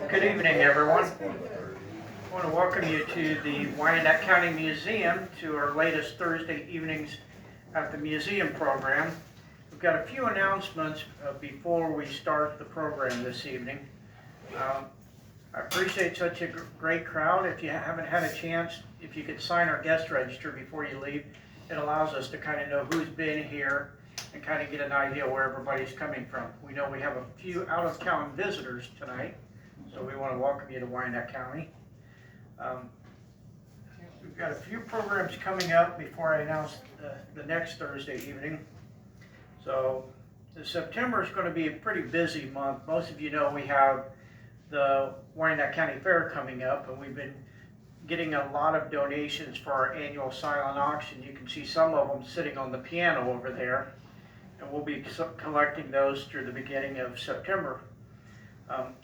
Good evening, everyone. I want to welcome you to the Wyandot County Museum, to our latest Thursday evenings at the museum program. We've got a few announcements before we start the program this evening. I appreciate such a great crowd. If you haven't had a chance, if you could sign our guest register before you leave, it allows us to kind of know who's been here and kind of get an idea where everybody's coming from. We know we have a few out-of-town visitors tonight, so we want to welcome you to Wyandot County. We've got a few programs coming up before I announce the next Thursday evening. So September is going to be a pretty busy month. Most of you know we have the Wyandot County Fair coming up, and we've been getting a lot of donations for our annual silent auction. You can see some of them sitting on the piano over there, and we'll be collecting those through the beginning of September.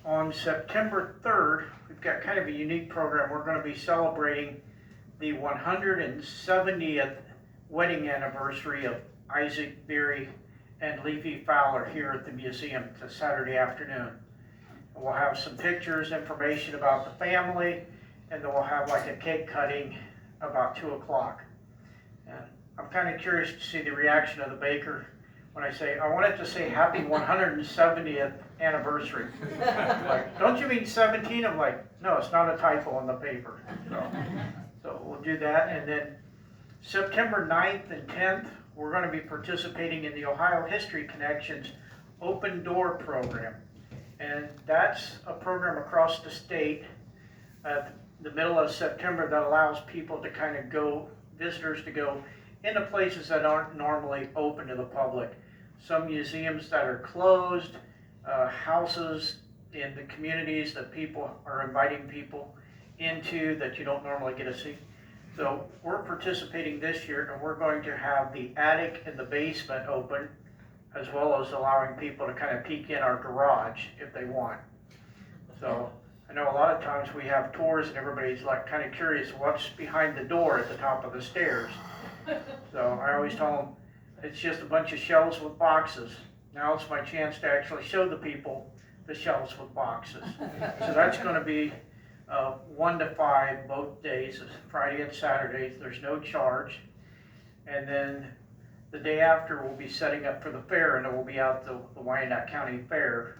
On September 3rd, we've got kind of a unique program. We're going to be celebrating the 170th wedding anniversary of Isaac Beery and Leafy Fowler here at the museum. It's a Saturday afternoon. And we'll have some pictures, information about the family, and then we'll have like a cake cutting about 2 o'clock. And I'm kind of curious to see the reaction of the baker when I say, I wanted to say happy 170th anniversary. Like, don't you mean 17? I'm like, no, it's not a typo on the paper. So we'll do that. And then September 9th and 10th, we're going to be participating in the Ohio History Connections Open Door program. And that's a program across the state at the middle of September that allows people to kind of go, visitors to go into places that aren't normally open to the public. Some museums that are closed, houses in the communities that people are inviting people into that you don't normally get to see. So we're participating this year, and we're going to have the attic and the basement open, as well as allowing people to kind of peek in our garage if they want. So I know a lot of times we have tours and everybody's like kind of curious what's behind the door at the top of the stairs. So I always tell them it's just a bunch of shelves with boxes. Now it's my chance to actually show the people the shelves with boxes. So that's going to be 1 to 5 both days, Friday and Saturdays. There's no charge. And then the day after we'll be setting up for the fair, and it will be out the Wyandot County Fair.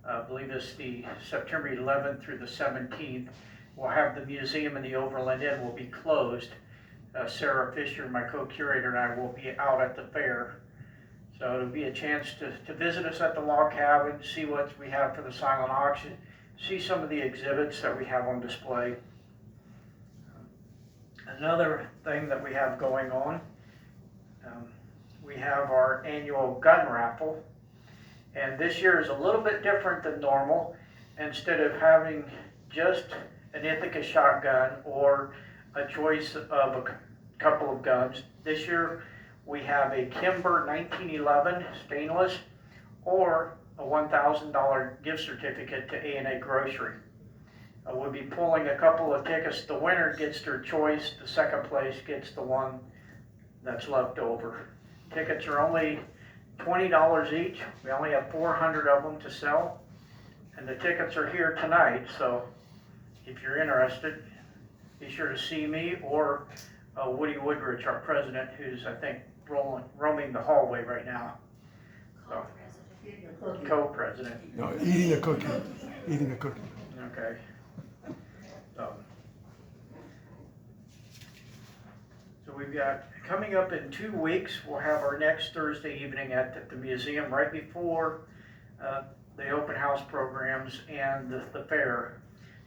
I believe it's the September 11th through the 17th. We'll have the museum and the Overland Inn will be closed. Sarah Fisher, my co-curator, and I will be out at the fair. So it'll be a chance to visit us at the log cabin, see what we have for the silent auction, see some of the exhibits that we have on display. Another thing that we have going on, we have our annual gun raffle. And this year is a little bit different than normal. Instead of having just an Ithaca shotgun or a choice of a couple of guns, this year we have a Kimber 1911 stainless or a $1,000 gift certificate to A&A Grocery. We'll be pulling a couple of tickets. The winner gets their choice. The second place gets the one that's left over. Tickets are only $20 each. We only have 400 of them to sell, and the tickets are here tonight. So if you're interested, be sure to see me or Woody Woodrich, our president, who's I think roaming the hallway right now. So, co-president. No, eating a cookie. Eating a cookie. Okay. So we've got, coming up in 2 weeks, we'll have our next Thursday evening at the museum right before the open house programs and the fair.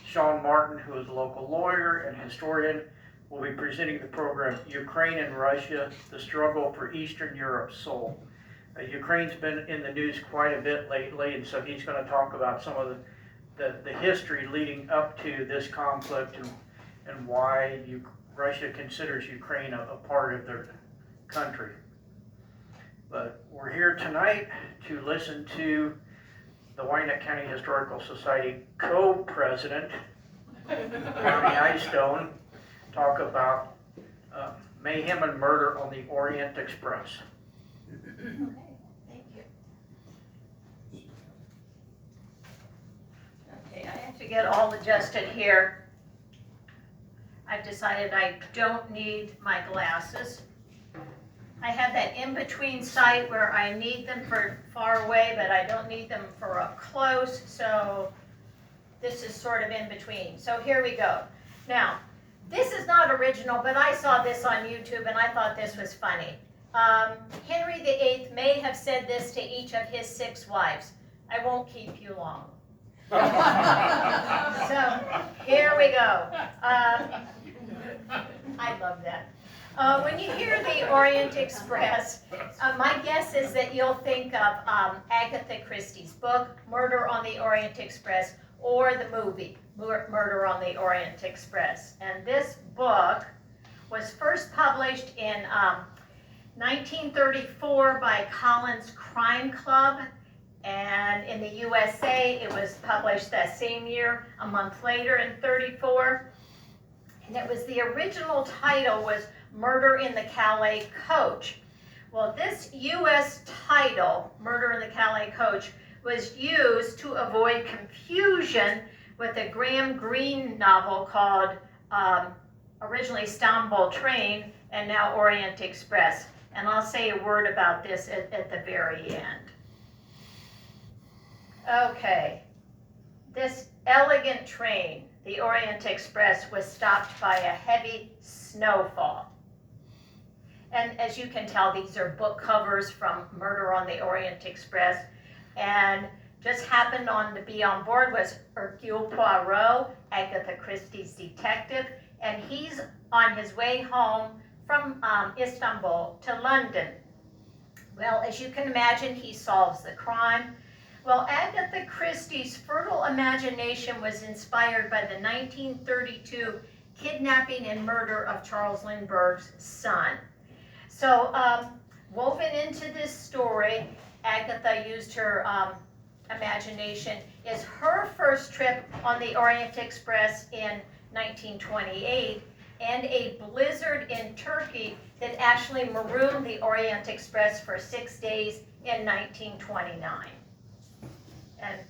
Sean Martin, who is a local lawyer and historian, will be presenting the program, Ukraine and Russia, the Struggle for Eastern Europe's Soul. Ukraine's been in the news quite a bit lately, and so he's going to talk about some of the history leading up to this conflict and why Russia considers Ukraine a part of their country. But we're here tonight to listen to the Wyandot County Historical Society co-president, County Eyestone, talk about mayhem and murder on the Orient Express. Okay, thank you. to get all adjusted here, I've decided I don't need my glasses. I have that in-between sight where I need them for far away, but I don't need them for up close, so this is sort of in between. So here we go. Now, this is not original, but I saw this on YouTube and I thought this was funny. Henry VIII may have said this to each of his 6 wives. I won't keep you long. So here we go. I love that. When you hear the Orient Express, my guess is that you'll think of Agatha Christie's book, Murder on the Orient Express, or the movie, Murder on the Orient Express. And this book was first published in 1934 by Collins Crime Club, and in the USA it was published that same year, a month later in 34. And it was, the original title was Murder in the Calais Coach. Well, this US title, Murder in the Calais Coach, was used to avoid confusion with a Graham Greene novel called originally Istanbul Train and now Orient Express. And I'll say a word about this at the very end. Okay, this elegant train, the Orient Express, was stopped by a heavy snowfall. And as you can tell, these are book covers from Murder on the Orient Express. And just happened to be on board was Hercule Poirot, Agatha Christie's detective, and he's on his way home from Istanbul to London. Well, as you can imagine, he solves the crime. Well, Agatha Christie's fertile imagination was inspired by the 1932 kidnapping and murder of Charles Lindbergh's son. So woven into this story, Agatha used her imagination, is her first trip on the Orient Express in 1928 and a blizzard in Turkey that actually marooned the Orient Express for 6 days in 1929. And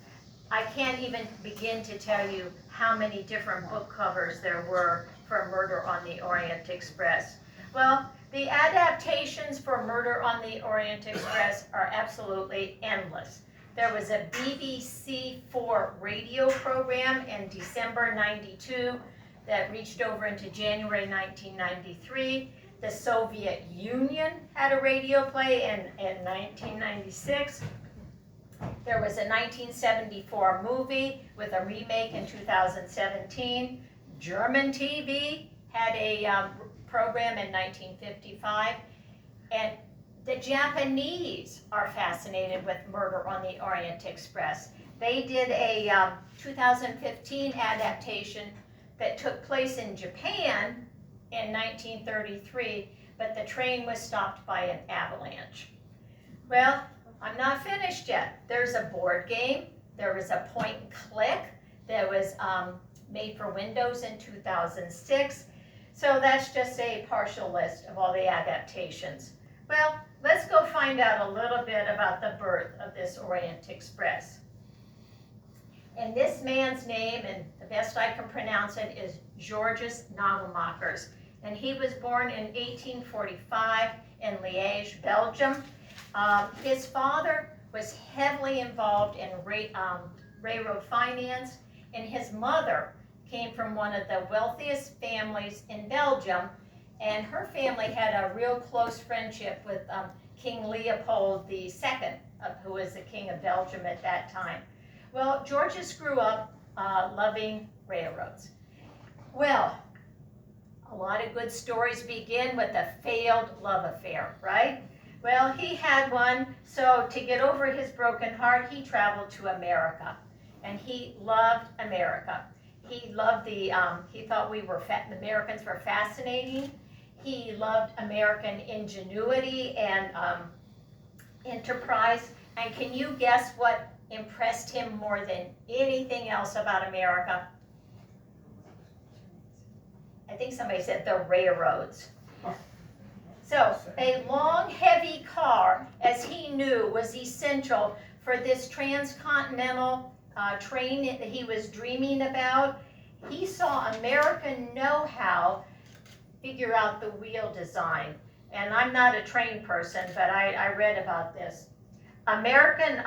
I can't even begin to tell you how many different book covers there were for Murder on the Orient Express. Well, the adaptations for Murder on the Orient Express are absolutely endless. There was a BBC4 radio program in December '92 that reached over into January 1993. The Soviet Union had a radio play in 1996. There was a 1974 movie with a remake in 2017. German TV had a program in 1955. And the Japanese are fascinated with Murder on the Orient Express. They did a 2015 adaptation that took place in Japan in 1933, but the train was stopped by an avalanche. Well, I'm not finished yet. There's a board game. There was a point and click that was made for Windows in 2006. So that's just a partial list of all the adaptations. Well, let's go find out a little bit about the birth of this Orient Express. And this man's name, and the best I can pronounce it, is Georges Nagelmakers. And he was born in 1845 in Liège, Belgium. His father was heavily involved in railroad finance, and his mother came from one of the wealthiest families in Belgium, and her family had a real close friendship with King Leopold II, who was the king of Belgium at that time. Well, Georges grew up loving railroads. Well, a lot of good stories begin with a failed love affair, right? Well, he had one, so to get over his broken heart, he traveled to America, and he loved America. He loved he thought Americans were fascinating. He loved American ingenuity and enterprise. And can you guess what impressed him more than anything else about America? I think somebody said the railroads. So a long, heavy car, as he knew, was essential for this transcontinental train that he was dreaming about. He saw American know-how figure out the wheel design. And I'm not a train person, but I read about this. American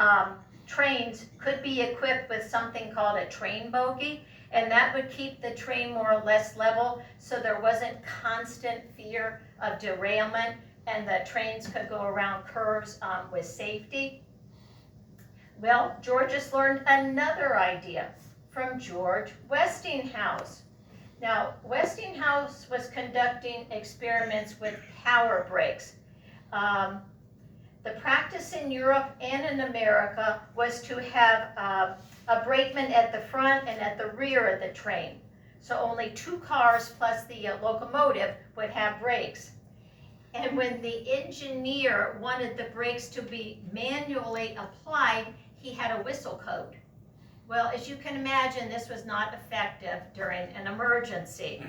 trains could be equipped with something called a train bogie, and that would keep the train more or less level so there wasn't constant fear of derailment, and the trains could go around curves with safety. Well, Georges learned another idea from George Westinghouse. Now, Westinghouse was conducting experiments with power brakes. The practice in Europe and in America was to have a brakeman at the front and at the rear of the train. So only 2 cars plus the locomotive would have brakes. And when the engineer wanted the brakes to be manually applied, he had a whistle code. Well, as you can imagine, this was not effective during an emergency.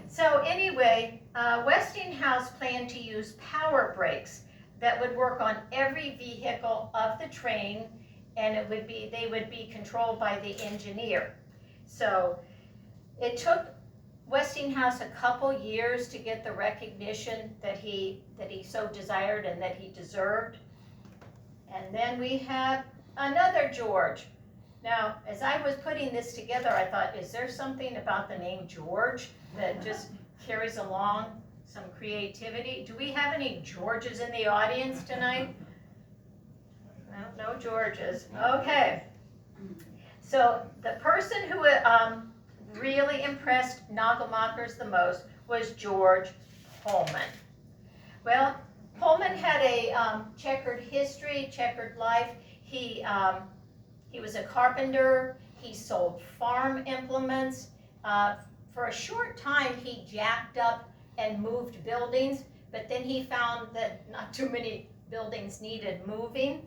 So anyway, Westinghouse planned to use power brakes that would work on every vehicle of the train, and they would be controlled by the engineer. So it took Westinghouse a couple years to get the recognition that he so desired and that he deserved. And then we have another George. Now, as I was putting this together, I thought, is there something about the name George that just carries along some creativity? Do we have any Georges in the audience tonight? No Georges. Okay. So the person who really impressed Nagelmakers the most was George Pullman. Well, Pullman had a checkered history, checkered life. He was a carpenter. He sold farm implements. For a short time, he jacked up and moved buildings, but then he found that not too many buildings needed moving.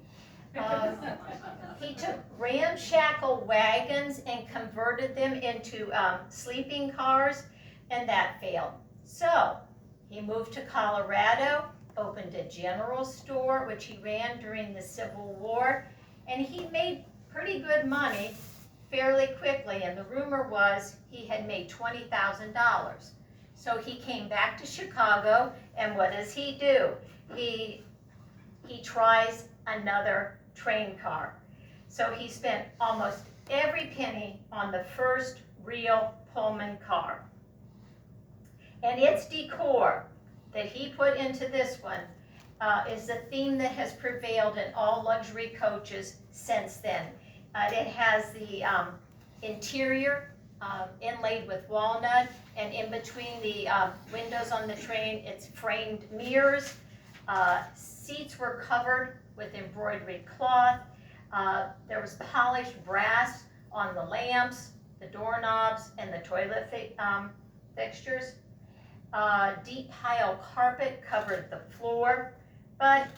He took ramshackle wagons and converted them into sleeping cars, and that failed. So he moved to Colorado, opened a general store, which he ran during the Civil War, and he made pretty good money fairly quickly, and the rumor was he had made $20,000. So he came back to Chicago, and what does he do? He tries another train car. So he spent almost every penny on the first real Pullman car. And its decor that he put into this one is the theme that has prevailed in all luxury coaches since then. It has the interior inlaid with walnut, and in between the windows on the train, it's framed mirrors. Seats were covered with embroidered cloth. There was polished brass on the lamps, the doorknobs, and the toilet fixtures. Deep pile carpet covered the floor, but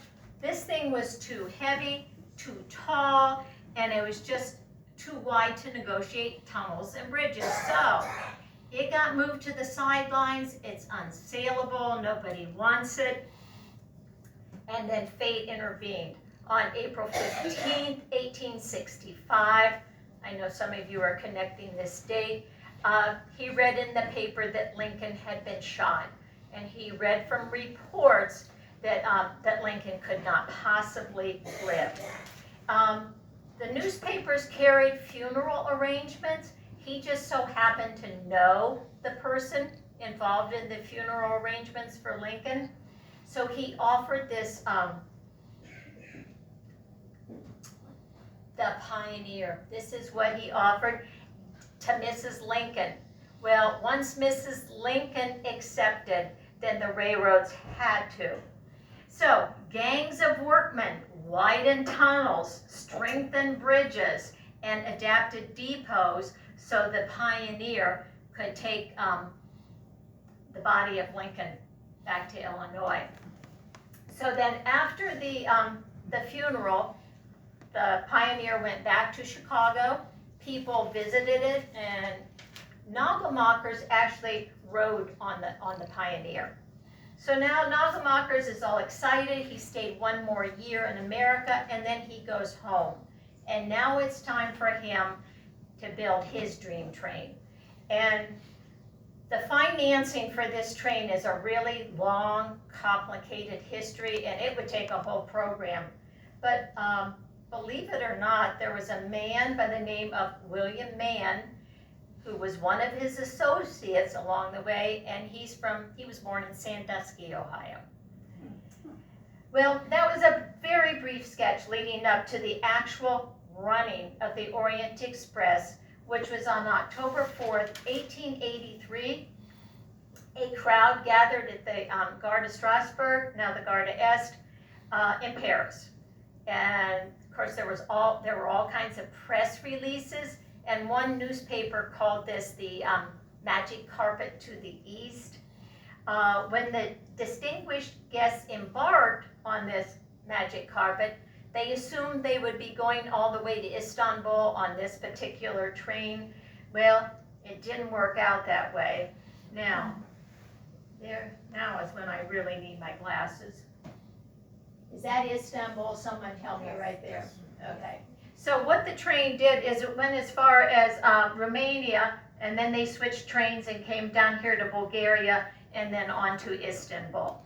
this thing was too heavy, too tall, and it was just too wide to negotiate tunnels and bridges. So it got moved to the sidelines. It's unsaleable. Nobody wants it. And then fate intervened. On April 15th, 1865, I know some of you are connecting this date, he read in the paper that Lincoln had been shot. And he read from reports that Lincoln could not possibly live. The newspapers carried funeral arrangements. He just so happened to know the person involved in the funeral arrangements for Lincoln. So he offered this, the Pioneer. This is what he offered to Mrs. Lincoln. Well, once Mrs. Lincoln accepted, then the railroads had to. So gangs of workmen widened tunnels, strengthened bridges, and adapted depots so the Pioneer could take the body of Lincoln back to Illinois. So then after the funeral, the Pioneer went back to Chicago. People visited it, and Nagelmakers actually rode on the Pioneer. So now Nagelmakers is all excited. He stayed one more year in America, and then he goes home. and now it's time for him to build his dream train. And the financing for this train is a really long, complicated history, and it would take a whole program. But believe it or not, there was a man by the name of William Mann who was one of his associates along the way, and he was born in Sandusky, Ohio. Well, that was a very brief sketch leading up to the actual running of the Orient Express, which was on October 4th, 1883. A crowd gathered at the Gare de Strasbourg, now the Gare de Est, in Paris. And of course, there were all kinds of press releases, and one newspaper called this the magic carpet to the east. When the distinguished guests embarked on this magic carpet, they assumed they would be going all the way to Istanbul on this particular train. Well, it didn't work out that way. Now is when I really need my glasses. Is that Istanbul? Someone help me right there. Okay. So what the train did is it went as far as Romania, and then they switched trains and came down here to Bulgaria and then on to Istanbul.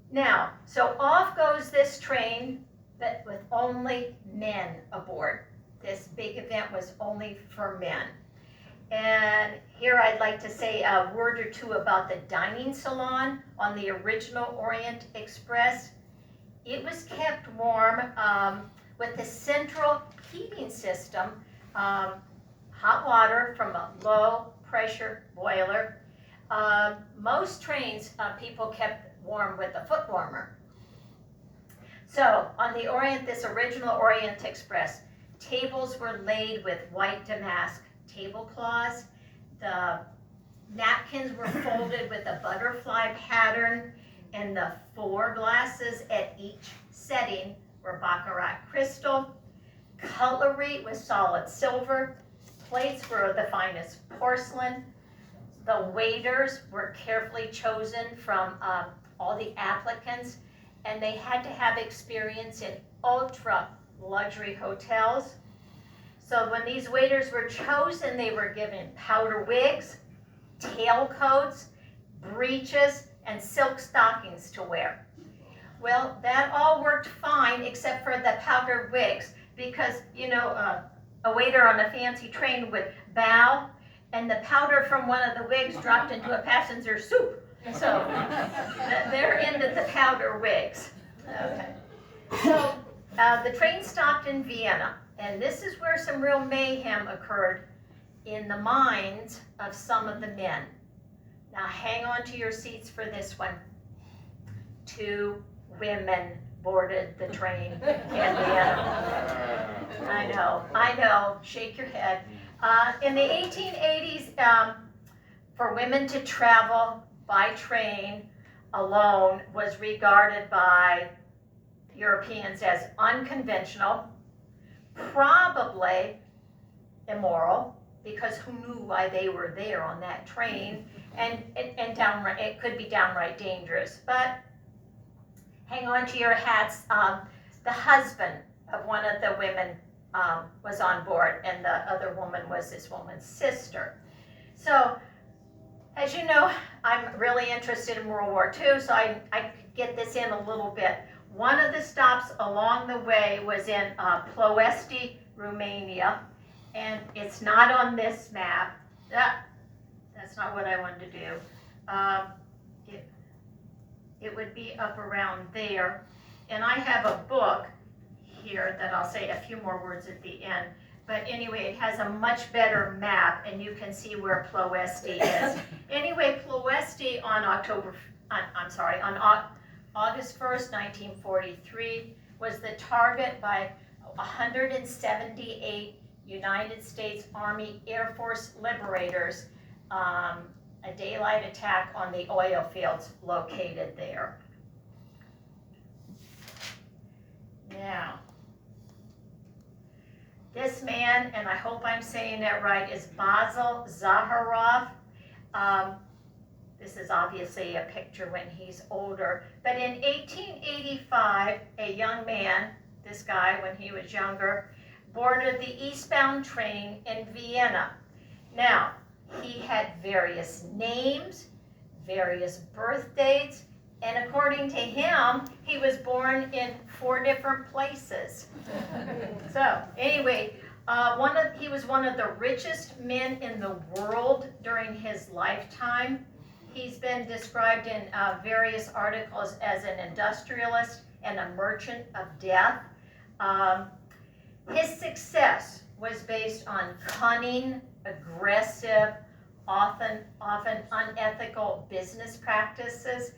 Now, so off goes this train, but with only men aboard. This big event was only for men. And here I'd like to say a word or two about the dining salon on the original Orient Express. It was kept warm with the central heating system, hot water from a low pressure boiler. Most trains, people kept warm with a foot warmer. So on the Orient, this original Orient Express, tables were laid with white damask tablecloths. The napkins were folded with a butterfly pattern, and the 4 glasses at each setting were baccarat crystal. Cutlery was solid silver. Plates were the finest porcelain. The waiters were carefully chosen from all the applicants, and they had to have experience in ultra luxury hotels. So when these waiters were chosen, they were given powder wigs, tailcoats, breeches, and silk stockings to wear. Well, that all worked fine except for the powder wigs, because, you know, a waiter on a fancy train would bow, and the powder from one of the wigs dropped into a passenger's soup. So they're into the powder wigs. Okay. So the train stopped in Vienna, and this is where some real mayhem occurred in the minds of some of the men. Now hang on to your seats for this one. 2 women boarded the train in Vienna. I know, shake your head. In the 1880s, for women to travel by train alone was regarded by Europeans as unconventional, probably immoral, because who knew why they were there on that train, and downright, it could be downright dangerous. But hang on to your hats. The husband of one of the women was on board, and the other woman was this woman's sister. So, as you know, I'm really interested in World War II, so I could get this in a little bit. One of the stops along the way was in Ploiești, Romania, and it's not on this map. That's not what I wanted to do. It would be up around there. And I have a book here that I'll say a few more words at the end. But anyway, it has a much better map, and you can see where Ploiești is. Anyway, Ploiești on August 1st, 1943, was the target by 178 United States Army Air Force liberators, a daylight attack on the oil fields located there. Now, this man, and I hope I'm saying that right, is Basil Zaharov. This is obviously a picture when he's older. But in 1885, a young man, this guy when he was younger, boarded the eastbound train in Vienna. Now, he had various names, various birth dates, and according to him, he was born in 4 different places. So, anyway, he was one of the richest men in the world during his lifetime. He's been described in various articles as an industrialist and a merchant of death. His success was based on cunning, aggressive, often unethical business practices.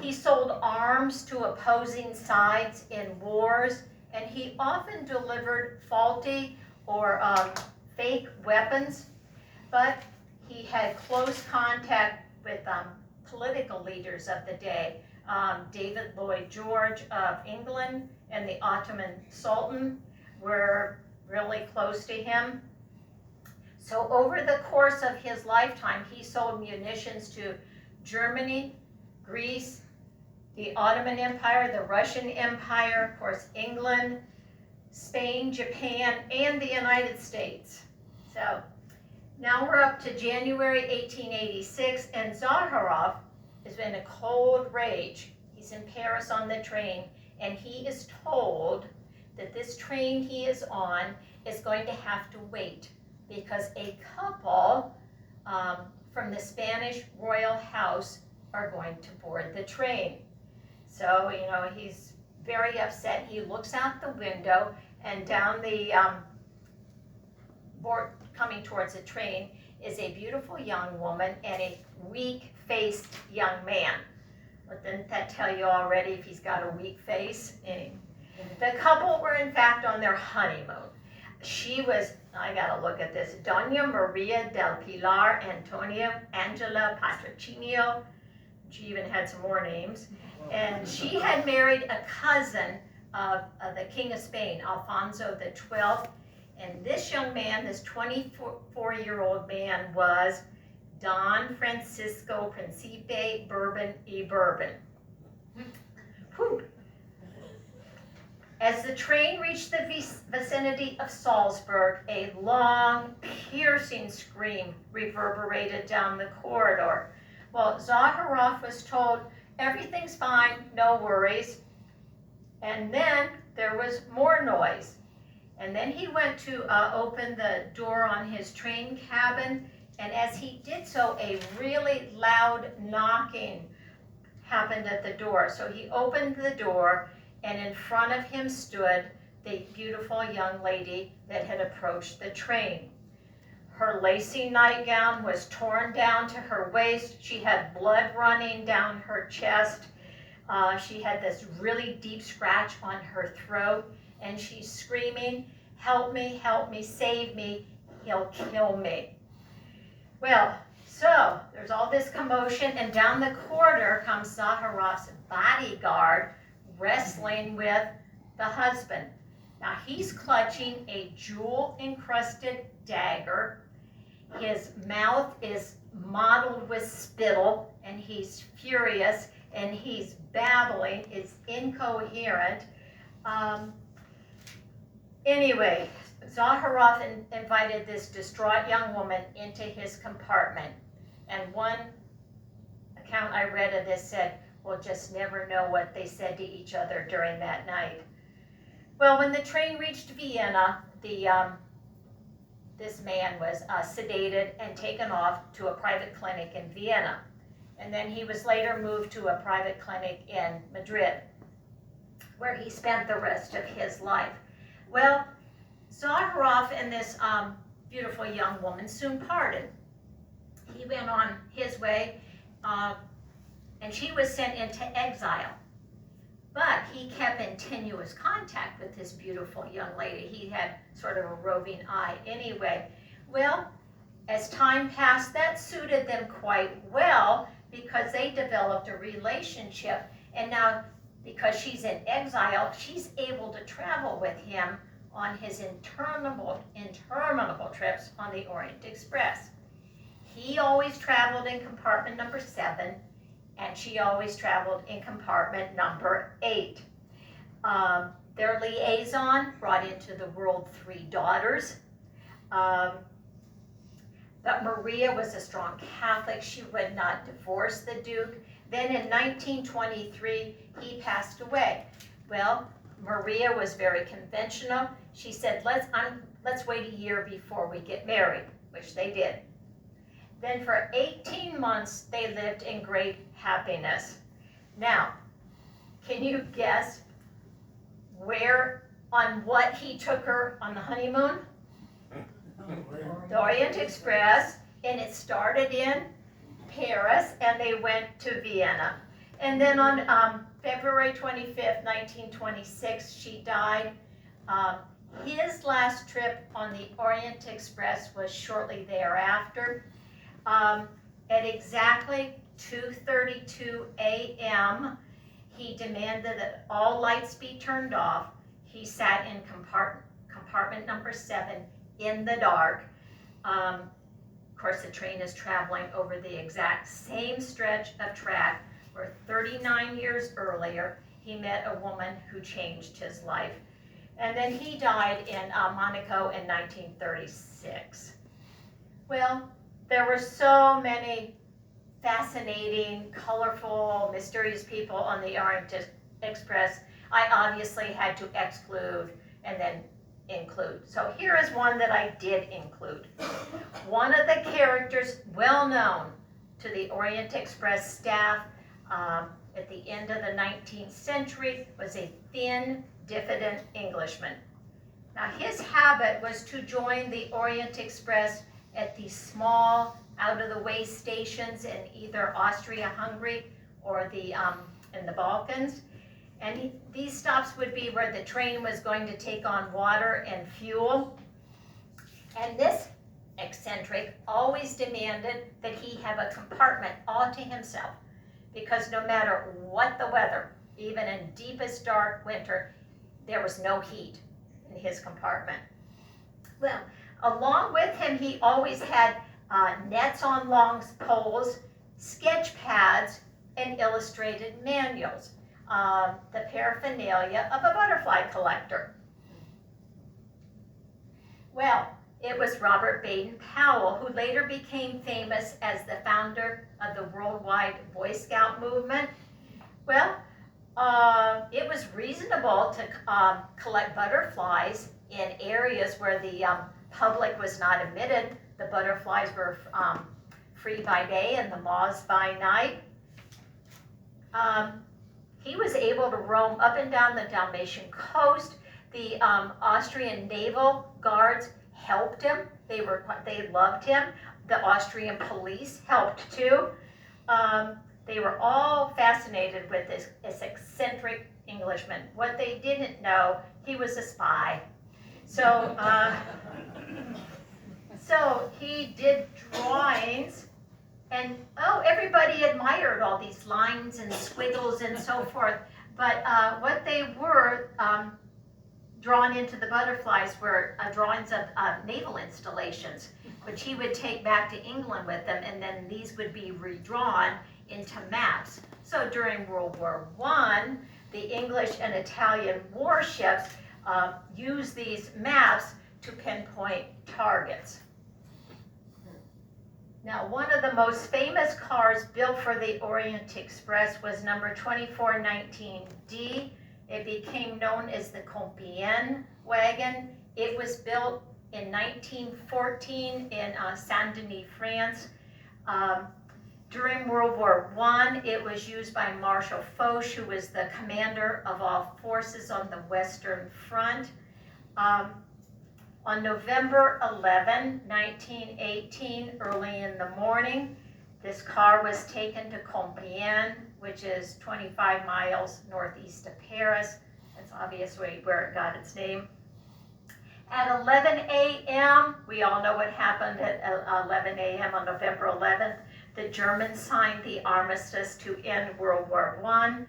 He sold arms to opposing sides in wars, and he often delivered faulty or fake weapons, but he had close contact with political leaders of the day. David Lloyd George of England and the Ottoman Sultan were really close to him. So over the course of his lifetime, he sold munitions to Germany, Greece, the Ottoman Empire, the Russian Empire, of course, England, Spain, Japan, and the United States. So now we're up to January 1886, and Zaharov is in a cold rage. He's in Paris on the train, and he is told that this train he is on is going to have to wait because a couple from the Spanish royal house are going to board the train. So, you know, he's very upset. He looks out the window, and down the board coming towards the train is a beautiful young woman and a weak-faced young man. But didn't that tell you already if he's got a weak face? The couple were in fact on their honeymoon. She was, I gotta look at this, Doña Maria del Pilar Angela Patrocinio. She even had some more names. And she had married a cousin of the King of Spain, Alfonso XII. And this young man, this 24-year-old man, was Don Francisco Principe Bourbon y Bourbon. Whew. As the train reached the vicinity of Salzburg, a long, piercing scream reverberated down the corridor. Well, Zaharov was told, everything's fine, no worries. And then there was more noise. And then he went to open the door on his train cabin, and as he did so, a really loud knocking happened at the door. So he opened the door, and in front of him stood the beautiful young lady that had approached the train. Her lacy nightgown was torn down to her waist. She had blood running down her chest. She had this really deep scratch on her throat, and she's screaming, help me, save me, he'll kill me. Well, so there's all this commotion, and down the corridor comes Zaharov's bodyguard wrestling with the husband. Now he's clutching a jewel-encrusted dagger. His mouth is mottled with spittle, and he's furious, and he's babbling. It's incoherent. Anyway, Zaharov invited this distraught young woman into his compartment. And one account I read of this said, we'll just never know what they said to each other during that night. Well, when the train reached Vienna, this man was sedated and taken off to a private clinic in Vienna. And then he was later moved to a private clinic in Madrid, where he spent the rest of his life. Well, Zaharov and this beautiful young woman soon parted. He went on his way, and she was sent into exile. But he kept in tenuous contact with this beautiful young lady. He had sort of a roving eye anyway. Well, as time passed, that suited them quite well because they developed a relationship. And now, because she's in exile, she's able to travel with him on his interminable trips on the Orient Express. He always traveled in compartment number 7, and she always traveled in compartment number 8. Their liaison brought into the world 3 daughters. But Maria was a strong Catholic. She would not divorce the Duke. Then in 1923, he passed away. Well, Maria was very conventional. She said, let's wait a year before we get married, which they did. Then for 18 months, they lived in great happiness. Now, can you guess on what he took her on the honeymoon? The Orient Express, and it started in Paris, and they went to Vienna. And then on February 25th, 1926, she died. His last trip on the Orient Express was shortly thereafter. At exactly 2:32 a.m., he demanded that all lights be turned off. He sat in compartment number 7 in the dark. Of course, the train is traveling over the exact same stretch of track where 39 years earlier he met a woman who changed his life. And then he died in Monaco in 1936. Well, there were so many fascinating, colorful, mysterious people on the Orient Express. I obviously had to exclude and then include. So here is one that I did include. One of the characters well known to the Orient Express staff at the end of the 19th century was a thin, diffident Englishman. Now his habit was to join the Orient Express at these small, out-of-the-way stations in either Austria-Hungary or in the Balkans. And these stops would be where the train was going to take on water and fuel. And this eccentric always demanded that he have a compartment all to himself, because no matter what the weather, even in deepest dark winter, there was no heat in his compartment. Well, along with him, he always had nets on long poles, sketch pads, and illustrated manuals. The paraphernalia of a butterfly collector. Well, it was Robert Baden-Powell, who later became famous as the founder of the worldwide Boy Scout movement. Well, it was reasonable to collect butterflies in areas where the public was not admitted. The butterflies were free by day and the moths by night. He was able to roam up and down the Dalmatian coast. The Austrian naval guards helped him. They loved him. The Austrian police helped too. They were all fascinated with this eccentric Englishman. What they didn't know, he was a spy. So, so he did drawings. And, everybody admired all these lines and squiggles and so forth. But what they were drawn into the butterflies were drawings of naval installations, which he would take back to England with them, and then these would be redrawn into maps. So during World War I, the English and Italian warships used these maps to pinpoint targets. Now, one of the most famous cars built for the Orient Express was number 2419D. It became known as the Compiègne wagon. It was built in 1914 in Saint-Denis, France. During World War I, it was used by Marshal Foch, who was the commander of all forces on the Western Front. On November 11, 1918, early in the morning, this car was taken to Compiègne, which is 25 miles northeast of Paris. That's obviously where it got its name. At 11 a.m., we all know what happened at 11 a.m. on November 11th. The Germans signed the armistice to end World War I.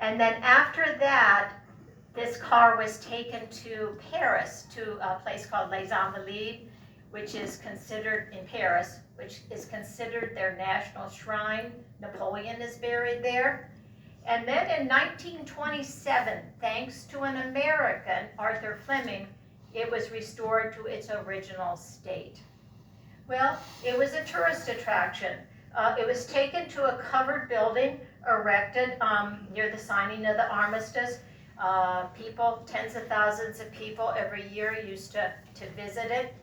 And then after that, this car was taken to Paris, to a place called Les Invalides, which is considered, in Paris, which is considered their national shrine. Napoleon is buried there. And then in 1927, thanks to an American, Arthur Fleming, it was restored to its original state. Well, it was a tourist attraction. It was taken to a covered building erected near the signing of the armistice. People, tens of thousands of people every year used to visit it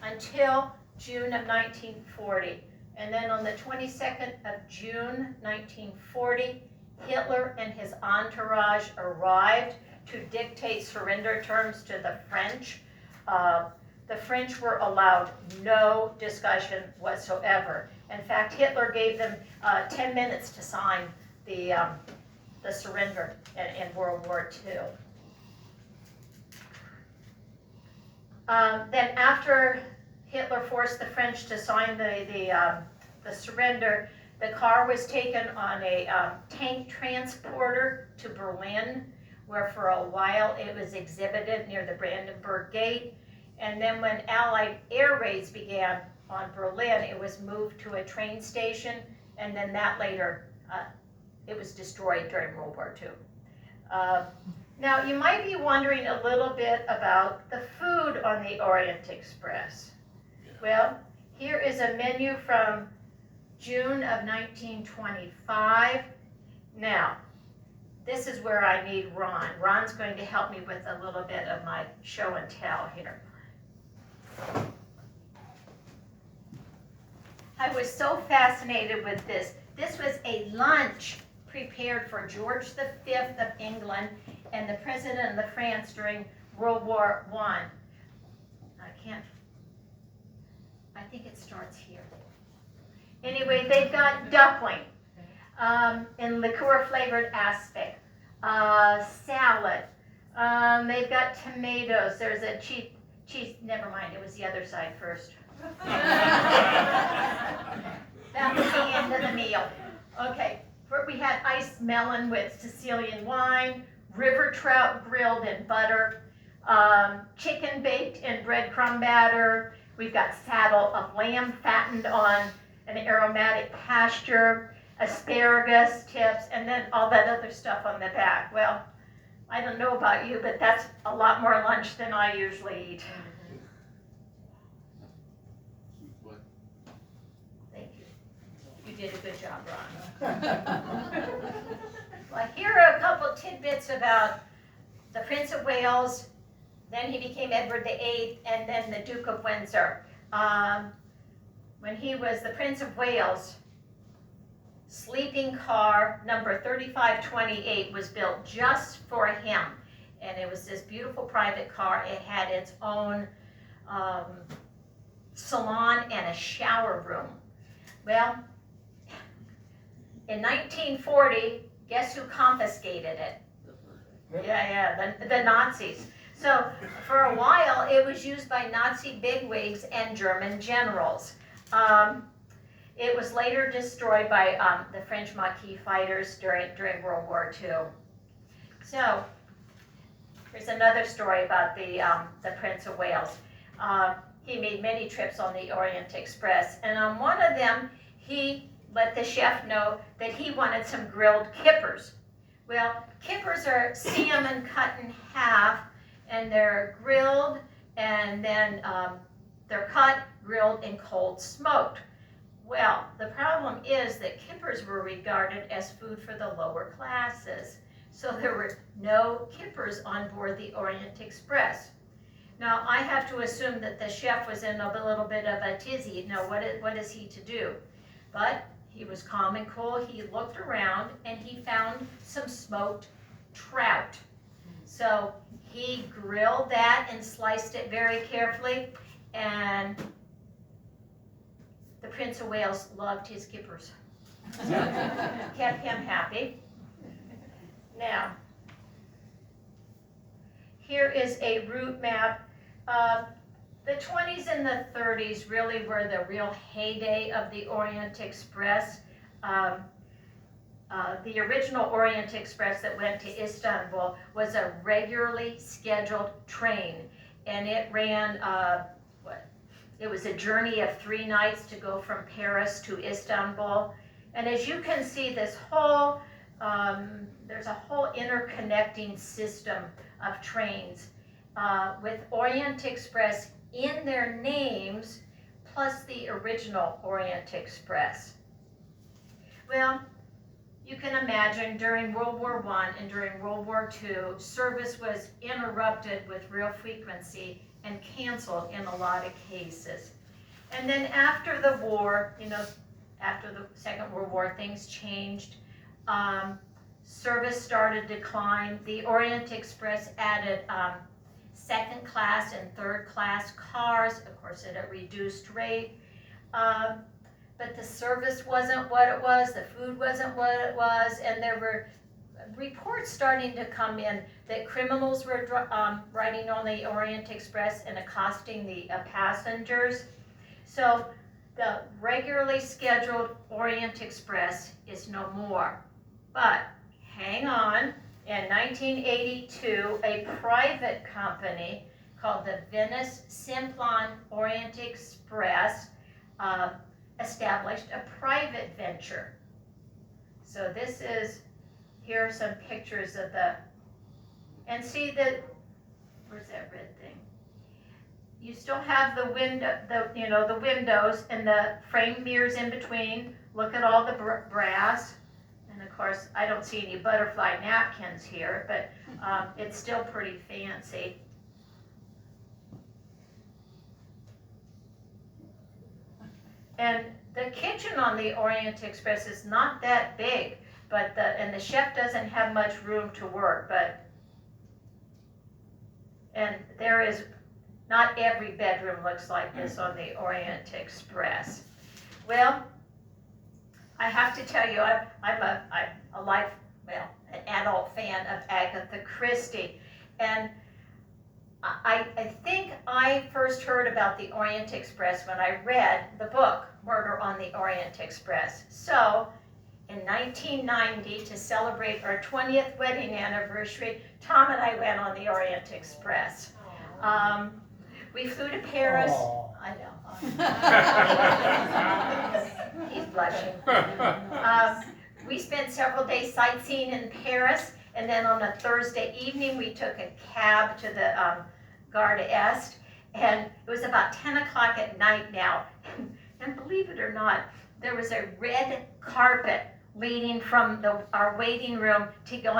until June of 1940. And then on the 22nd of June 1940, Hitler and his entourage arrived to dictate surrender terms to the French. The French were allowed no discussion whatsoever. In fact, Hitler gave them 10 minutes to sign the surrender in World War II. Then after Hitler forced the French to sign the surrender, the car was taken on a tank transporter to Berlin, where for a while it was exhibited near the Brandenburg Gate. And then when Allied air raids began on Berlin, it was moved to a train station, and then that later, it was destroyed during World War II. Now, you might be wondering a little bit about the food on the Orient Express. Well, here is a menu from June of 1925. Now, this is where I need Ron. Ron's going to help me with a little bit of my show and tell here. I was so fascinated with this. This was a lunch prepared for George V of England and the President of France during World War I. I think it starts here. Anyway, they've got dumpling in liqueur-flavored aspic, salad. They've got tomatoes. There's a cheese, never mind, it was the other side first. That was the end of the meal. Okay, we had iced melon with Sicilian wine, river trout grilled in butter, chicken baked in breadcrumb batter. We've got saddle of lamb fattened on an aromatic pasture, asparagus tips, and then all that other stuff on the back. Well, I don't know about you, but that's a lot more lunch than I usually eat. What? Thank you. You did a good job, Ron. Well, here are a couple tidbits about the Prince of Wales. Then he became Edward VIII, and then the Duke of Windsor. When he was the Prince of Wales, sleeping car number 3528 was built just for him. And it was this beautiful private car. It had its own salon and a shower room. Well, in 1940, guess who confiscated it? Yeah, the Nazis. So for a while, it was used by Nazi bigwigs and German generals. It was later destroyed by the French Maquis fighters during World War II. So here's another story about the Prince of Wales. He made many trips on the Orient Express, and on one of them, he let the chef know that he wanted some grilled kippers. Well, kippers are salmon cut in half, and they're grilled, and then they're cut, grilled, and cold smoked. Well, the problem is that kippers were regarded as food for the lower classes, so there were no kippers on board the Orient Express. Now, I have to assume that the chef was in a little bit of a tizzy. Now, what is he to do? But he was calm and cool. He looked around, and he found some smoked trout. So he grilled that and sliced it very carefully, and the Prince of Wales loved his kippers. Kept him happy. Now, here is a route map. The 20s and the 30s really were the real heyday of the Orient Express. The original Orient Express that went to Istanbul was a regularly scheduled train, and it ran It was a journey of 3 nights to go from Paris to Istanbul. And as you can see, this whole, there's a whole interconnecting system of trains with Orient Express in their names, plus the original Orient Express. Well, you can imagine during World War I and during World War II, service was interrupted with real frequency and canceled in a lot of cases. And then after the war, you know, after the Second World War, things changed. Service started to decline. The Orient Express added second class and third class cars, of course at a reduced rate. But the service wasn't what it was, the food wasn't what it was, and there were reports starting to come in that criminals were riding on the Orient Express and accosting the passengers. So the regularly scheduled Orient Express is no more. But hang on, in 1982, a private company called the Venice Simplon Orient Express established a private venture. So this is, here are some pictures of the, and see that, where's that red thing? You still have the window, the windows and the frame mirrors in between. Look at all the brass. And of course, I don't see any butterfly napkins here, but it's still pretty fancy. And the kitchen on the Orient Express is not that big, but the chef doesn't have much room to work, and there is, not every bedroom looks like this on the Orient Express. Well, I have to tell you, I'm an adult fan of Agatha Christie, and I think I first heard about the Orient Express when I read the book, Murder on the Orient Express. So, in 1990, to celebrate our 20th wedding anniversary, Tom and I went on the Orient Express. We flew to Paris. Aww. I know. He's blushing. We spent several days sightseeing in Paris, and then on a Thursday evening, we took a cab to the Gare d'Est, and it was about 10 o'clock at night now. And believe it or not, there was a red carpet leading from our waiting room to get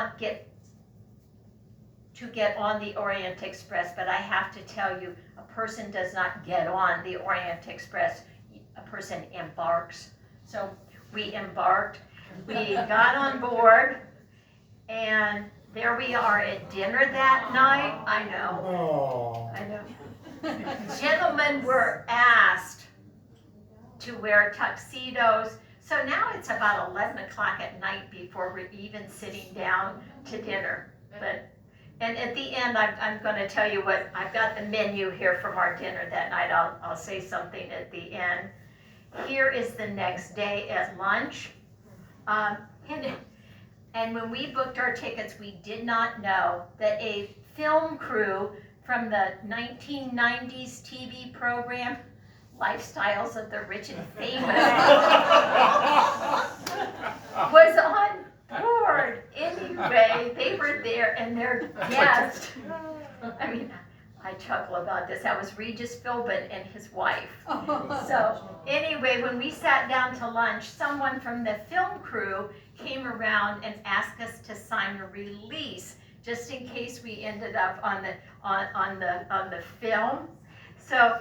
on the Orient Express. But I have to tell you, a person does not get on the Orient Express. A person embarks. So we embarked. We got on board, and there we are at dinner that night. I know. Aww. I know. Gentlemen were asked to wear tuxedos. So now it's about 11 o'clock at night before we're even sitting down to dinner. And at the end, I'm going to tell you what, I've got the menu here from our dinner that night. I'll say something at the end. Here is the next day at lunch. And when we booked our tickets, we did not know that a film crew from the 1990s TV program, Lifestyles of the Rich and Famous, was on board. Anyway, they were there, and their guest, I mean, I chuckle about this. That was Regis Philbin and his wife. So anyway, when we sat down to lunch, someone from the film crew came around and asked us to sign a release, just in case we ended up on the film. So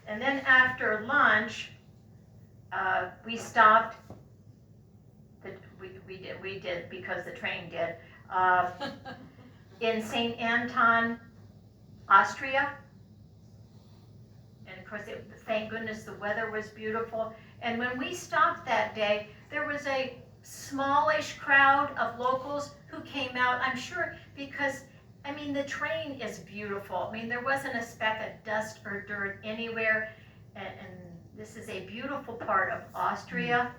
and then after lunch, we stopped. We did because the train did in St. Anton, Austria. And of course, thank goodness the weather was beautiful. And when we stopped that day, there was a smallish crowd of locals who came out, I'm sure, because, I mean, the train is beautiful. I mean, there wasn't a speck of dust or dirt anywhere. And this is a beautiful part of Austria.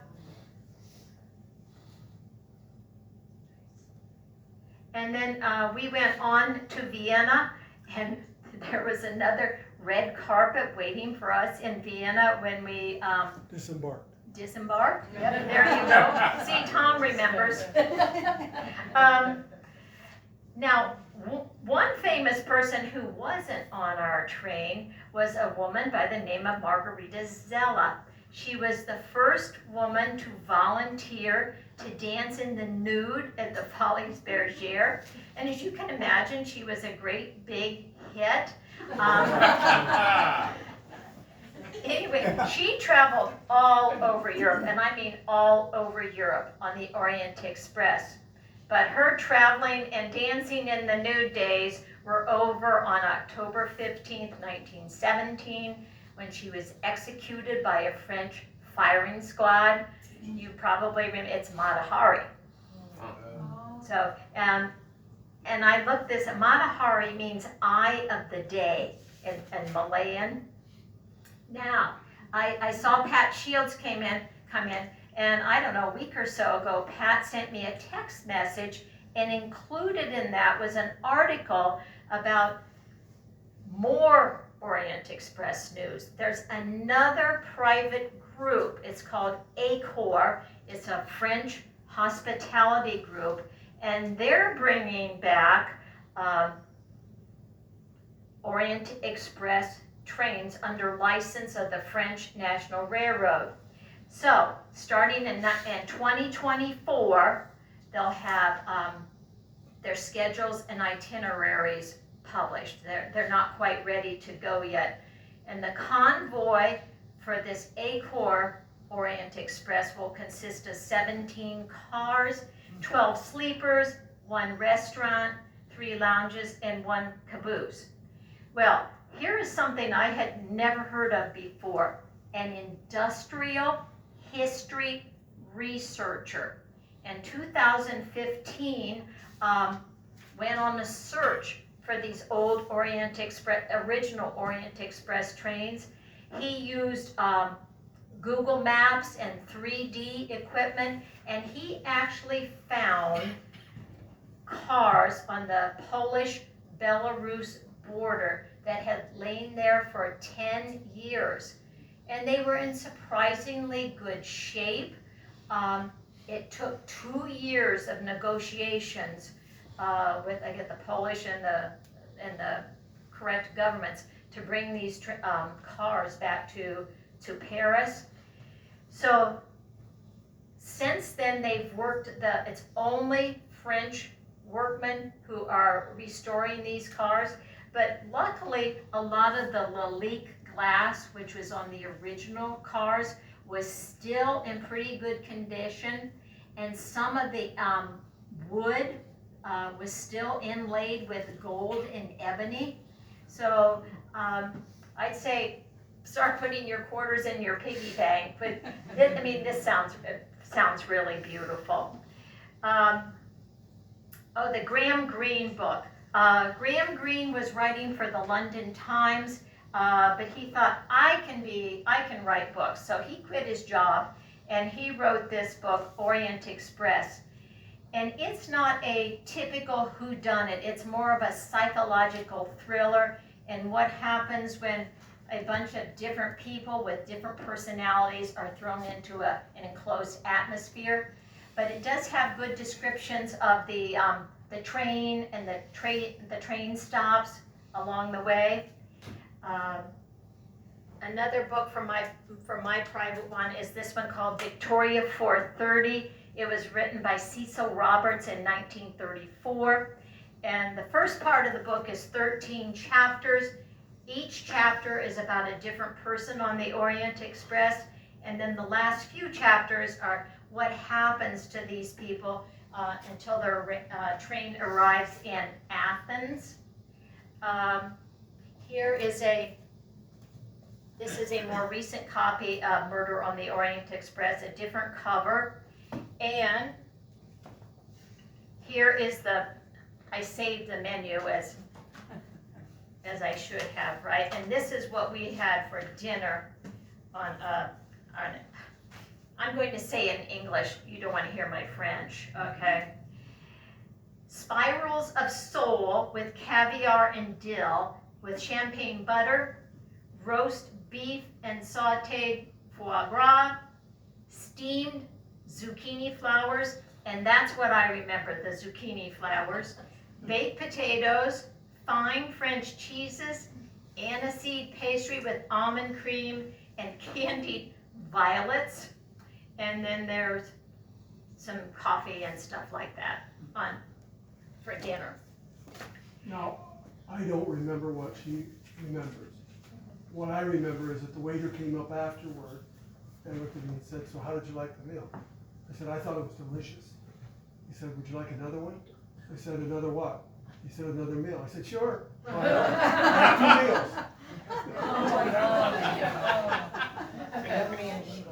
And then we went on to Vienna, and there was another red carpet waiting for us in Vienna when we Disembarked. disembarked. Yep, there you go. See, Tom remembers. Now, one famous person who wasn't on our train was a woman by the name of Margarita Zella. She was the first woman to volunteer to dance in the nude at the Folies Bergère. And as you can imagine, she was a great big hit. Anyway, she traveled all over Europe, and I mean all over Europe on the Orient Express. But her traveling and dancing in the nude days were over on October 15th, 1917, when she was executed by a French firing squad. You probably remember, it's Mata Hari. So, and I looked this, Mata Hari means eye of the day in Malayan. Now, I saw Pat Shields come in, and I don't know, a week or so ago, Pat sent me a text message, and included in that was an article about more Orient Express news. There's another private group. It's called Accor. It's a French hospitality group, and they're bringing back Orient Express trains under license of the French National Railroad. So, starting in 2024, they'll have their schedules and itineraries published. They're not quite ready to go yet. And the convoy for this Accor Orient Express will consist of 17 cars, 12 sleepers, 1 restaurant, 3 lounges, and 1 caboose. Well, here is something I had never heard of before. An industrial history researcher in 2015 went on a search for these old Orient Express, original Orient Express trains. He used Google Maps and 3D equipment, and he actually found cars on the Polish-Belarus border that had lain there for 10 years. And they were in surprisingly good shape. It took 2 years of negotiations with, I get the Polish and the correct governments to bring these cars back to Paris. So since then they've worked, it's only French workmen who are restoring these cars, but luckily a lot of the Lalique glass, which was on the original cars, was still in pretty good condition, and some of the wood was still inlaid with gold and ebony. So I'd say start putting your quarters in your piggy bank. But I mean, this sounds really beautiful. Oh, the Graham Greene book. Graham Greene was writing for the London Times, but he thought, I can write books. So he quit his job and he wrote this book, Orient Express. And it's not a typical whodunit. It's more of a psychological thriller and what happens when a bunch of different people with different personalities are thrown into an enclosed atmosphere. But it does have good descriptions of the train and the train stops along the way. Another book from my private one is this one called Victoria 430. It was written by Cecil Roberts in 1934. And the first part of the book is 13 chapters. Each chapter is about a different person on the Orient Express. And then the last few chapters are what happens to these people until their train arrives in Athens. This is a more recent copy of Murder on the Orient Express, a different cover. And here is I saved the menu as I should have, right? And this is what we had for dinner on I'm going to say in English, you don't want to hear my French, okay? Spirals of sole with caviar and dill, with champagne butter, roast beef and sauteed foie gras, steamed zucchini flowers, and that's what I remember, the zucchini flowers, baked potatoes, fine French cheeses, aniseed pastry with almond cream, and candied violets. And then there's some coffee and stuff like that for dinner. Now, I don't remember what she remembers. What I remember is that the waiter came up afterward and looked at me and said, "So how did you like the meal?" I said, "I thought it was delicious." He said, "Would you like another one?" I said, "Another what?" He said, "Another meal." I said, "Sure. Why not? I have 2 meals."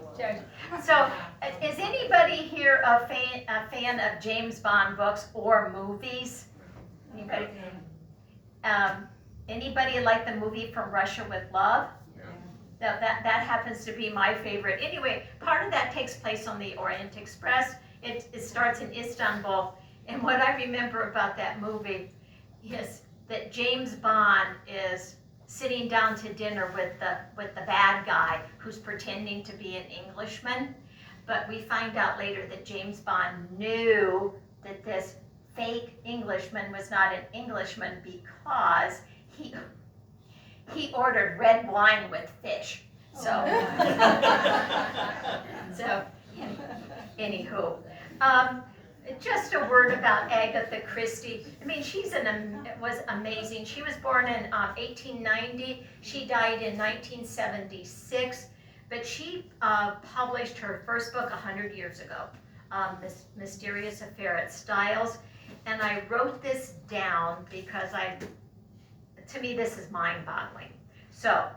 So, is anybody here a fan of James Bond books or movies? Anybody? Anybody like the movie From Russia with Love? Yeah. That happens to be my favorite. Anyway, part of that takes place on the Orient Express. It starts in Istanbul, and what I remember about that movie is that James Bond is sitting down to dinner with the bad guy who's pretending to be an Englishman, but we find out later that James Bond knew that this fake Englishman was not an Englishman because he ordered red wine with fish. So, anywho, just a word about Agatha Christie. I mean, was amazing. She was born in 1890. She died in 1976, but she published her first book 100 years ago, This Mysterious Affair at Styles. And I wrote this down because to me, this is mind-boggling. So,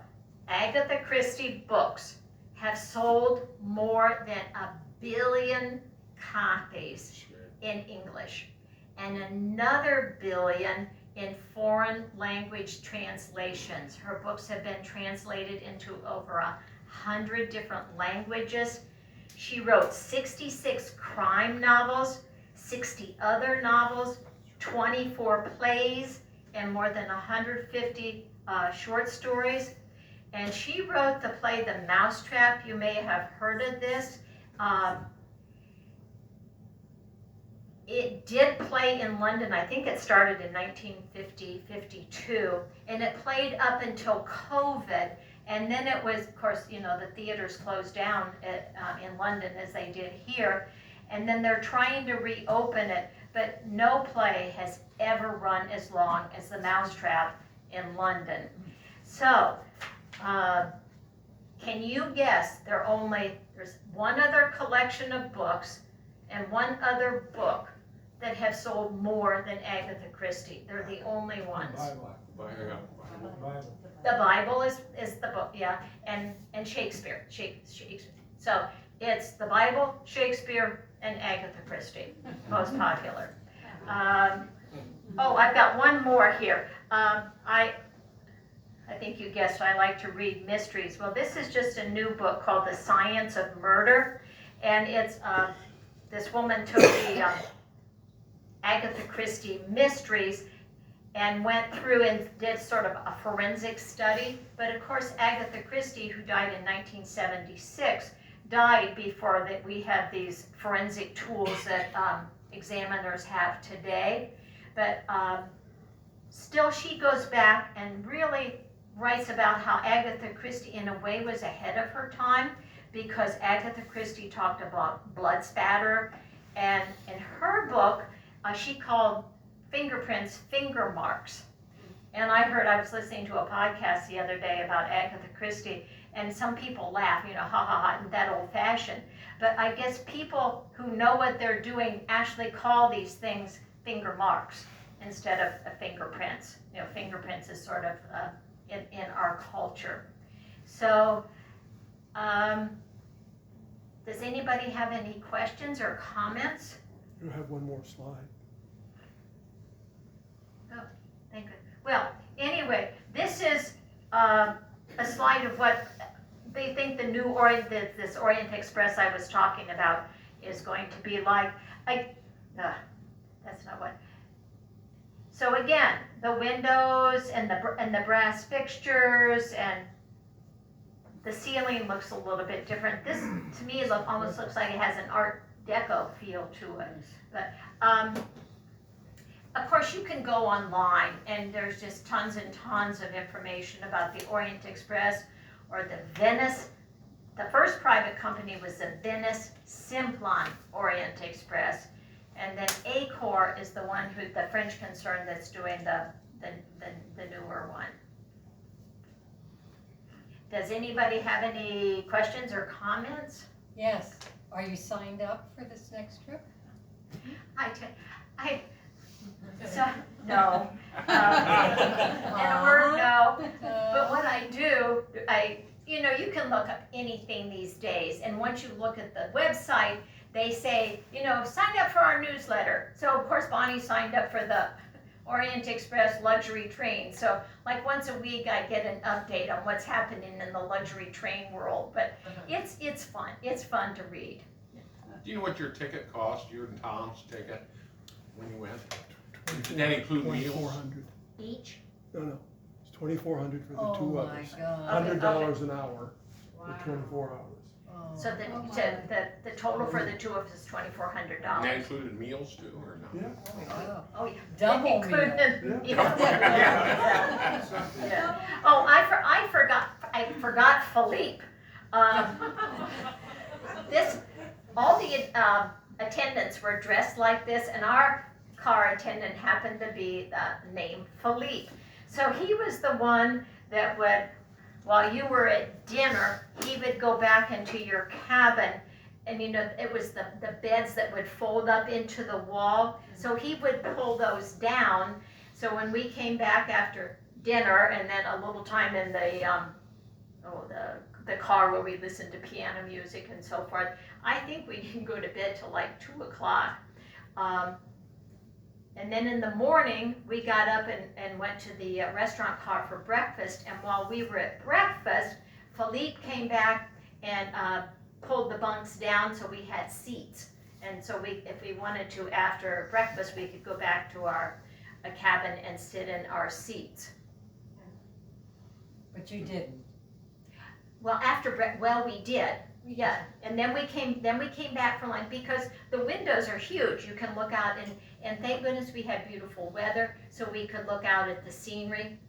Agatha Christie books have sold more than 1 billion copies in English, and another 1 billion in foreign language translations. Her books have been translated into over 100 different languages. She wrote 66 crime novels, 60 other novels, 24 plays, and more than 150 short stories. And she wrote the play The Mousetrap. You may have heard of this. It did play in London. I think it started in 1950-52, and it played up until COVID. And then it was, of course, the theaters closed down in London as they did here. And then they're trying to reopen it, but no play has ever run as long as The Mousetrap in London. So, can you guess there's one other collection of books and one other book that have sold more than Agatha Christie? They're the only ones. The Bible is the book, yeah, and Shakespeare. So it's the Bible, Shakespeare, and Agatha Christie, most popular. I've got one more here. I think you guessed I like to read mysteries. Well, this is just a new book called The Science of Murder, and it's this woman took the Agatha Christie mysteries and went through and did sort of a forensic study. But of course, Agatha Christie, who died in 1976, died before that we have these forensic tools that examiners have today. But still, she goes back and really writes about how Agatha Christie, in a way, was ahead of her time, because Agatha Christie talked about blood spatter, and in her book, she called fingerprints finger marks. And I was listening to a podcast the other day about Agatha Christie, and some people laugh, ha ha ha, that old fashioned. But I guess people who know what they're doing actually call these things finger marks instead of fingerprints. Fingerprints is sort of in our culture. So, does anybody have any questions or comments? You have one more slide. Oh, thank you. Well, anyway, this is a slide of what they think the new Orient, this Orient Express I was talking about is going to be like. That's not what. So again, the windows and the brass fixtures and the ceiling looks a little bit different. This, to me, almost looks like it has an Art Deco feel to it. But, of course, you can go online, and there's just tons and tons of information about the Orient Express or the Venice. The first private company was the Venice Simplon Orient Express, and then Accor is the one who, the French concern that's doing the newer one. Does anybody have any questions or comments? Yes. Are you signed up for this next trip? No. In a word, no. But what I do, you can look up anything these days, and once you look at the website, they say, sign up for our newsletter. So of course Bonnie signed up for the Orient Express luxury train. So like once a week I get an update on what's happening in the luxury train world. But it's fun. It's fun to read. Do you know what your ticket cost, your and Tom's ticket, when you went? Did that include meals? 2,400. Each? No, it's 2,400 for the Oh two of my us. God. $100 an hour for 24 hours. Oh. So the total for the two of us is $2,400. And that included meals too, or no? Yeah. Wow. Oh, yeah. Double Included- meal. Yeah. Yeah. Oh, I forgot Philippe. All the attendants were dressed like this, and our car attendant happened to be named Philippe. So he was the one that would, while you were at dinner, he would go back into your cabin, and it was the beds that would fold up into the wall. So he would pull those down. So when we came back after dinner, and then a little time in the car where we listened to piano music and so forth, I think we didn't go to bed till like 2 o'clock. And then in the morning, we got up and went to the restaurant car for breakfast. And while we were at breakfast, Philippe came back and pulled the bunks down so we had seats. And so if we wanted to, after breakfast, we could go back to our cabin and sit in our seats. But you didn't. Well, we did. Yeah, and then we came back for lunch because the windows are huge. You can look out, and thank goodness we had beautiful weather, so we could look out at the scenery.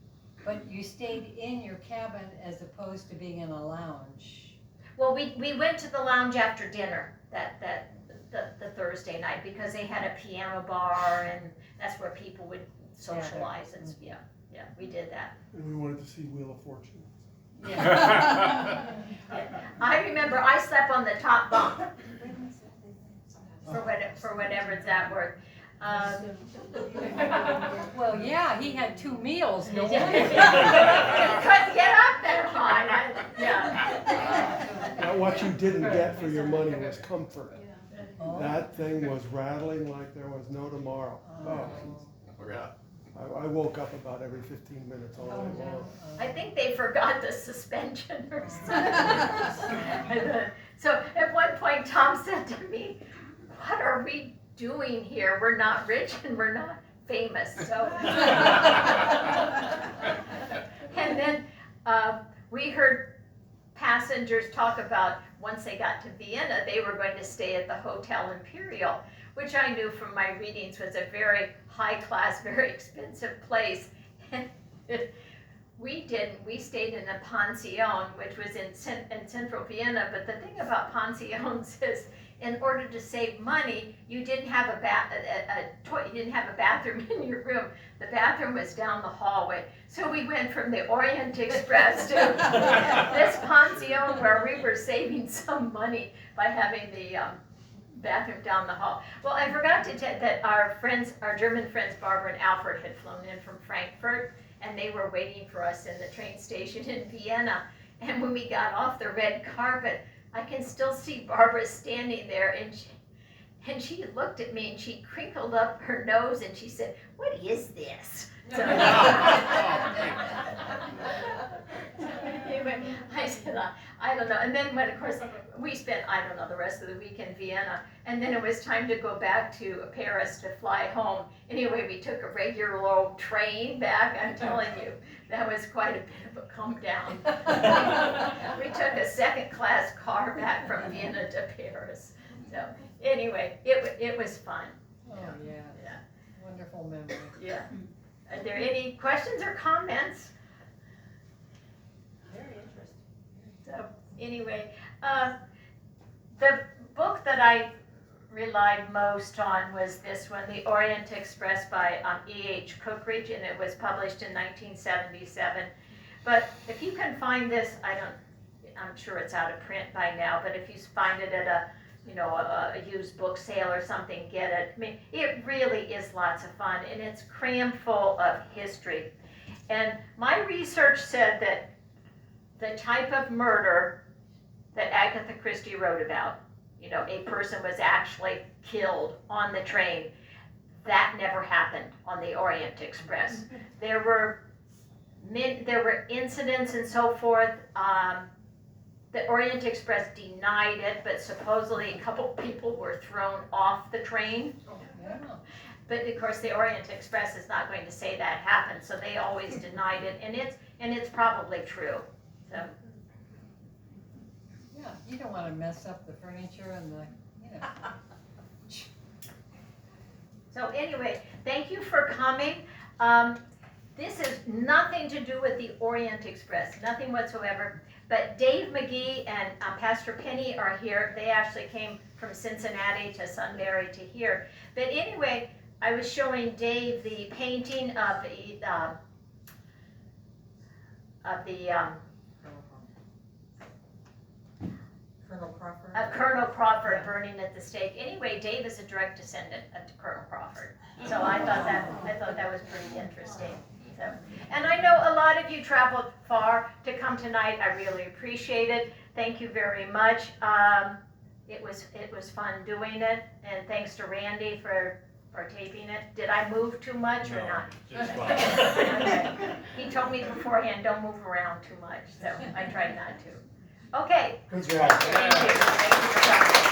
But you stayed in your cabin as opposed to being in a lounge. Well, we went to the lounge after dinner the Thursday night because they had a piano bar, and that's where people would socialize. And yeah, we did that. And we wanted to see Wheel of Fortune. Yeah. I remember I slept on the top bunk for whatever that word. Well, yeah, he had 2 meals. No Couldn't wonder. get up that high. Yeah. Now, what you didn't get for your money was comfort. Oh. That thing was rattling like there was no tomorrow. Oh, Yeah. I woke up about every 15 minutes all day long. I think they forgot the suspension or something. So at one point, Tom said to me, "What are we doing here? We're not rich and we're not famous." So, and then we heard passengers talk about once they got to Vienna, they were going to stay at the Hotel Imperial, which I knew from my readings was a very high class, very expensive place. And we didn't. We stayed in a pension, which was in central Vienna. But the thing about pensions is, in order to save money, you didn't have you didn't have a bathroom in your room. The bathroom was down the hallway. So we went from the Orient Express to this pension where we were saving some money by having the bathroom down the hall. Well, I forgot to tell that our German friends, Barbara and Alfred, had flown in from Frankfurt, and they were waiting for us in the train station in Vienna. And when we got off the red carpet, I can still see Barbara standing there, and she looked at me and she crinkled up her nose and she said, "What is this?" So, anyway, I said, I don't know. And then when, of course, we spent, I don't know, the rest of the week in Vienna. And then it was time to go back to Paris to fly home. Anyway, we took a regular old train back. I'm telling you, that was quite a bit of a come down. We took a second-class car back from Vienna to Paris. So anyway, it was fun. Oh, yeah. Yeah. Wonderful memory. Yeah. Are there any questions or comments? Very interesting. So anyway, the book that I relied most on was this one, The Orient Express by E.H. Cookridge, and it was published in 1977. But if you can find this, I'm sure it's out of print by now, but if you find it at a used book sale or something, get it. I mean, it really is lots of fun, and it's crammed full of history. And my research said that the type of murder that Agatha Christie wrote about, a person was actually killed on the train, that never happened on the Orient Express. There were incidents and so forth. The Orient Express denied it, but supposedly a couple people were thrown off the train. Yeah. But of course, the Orient Express is not going to say that happened, so they always denied it, and it's probably true. So. Yeah, you don't want to mess up the furniture and the, So anyway, thank you for coming. This has nothing to do with the Orient Express, nothing whatsoever. But Dave McGee and Pastor Penny are here. They actually came from Cincinnati to Sunbury to here. But anyway, I was showing Dave the painting of Colonel Crawford. Colonel Crawford burning at the stake. Anyway, Dave is a direct descendant of Colonel Crawford. So I thought that was pretty interesting. So, and I know a lot of you traveled far to come tonight. I really appreciate it. Thank you very much. It was fun doing it, and thanks to Randy for taping it. Did I move too much or not? Just fine. Okay. He told me beforehand, don't move around too much, so I tried not to. Okay. Good job. Thank you. Thank you for coming.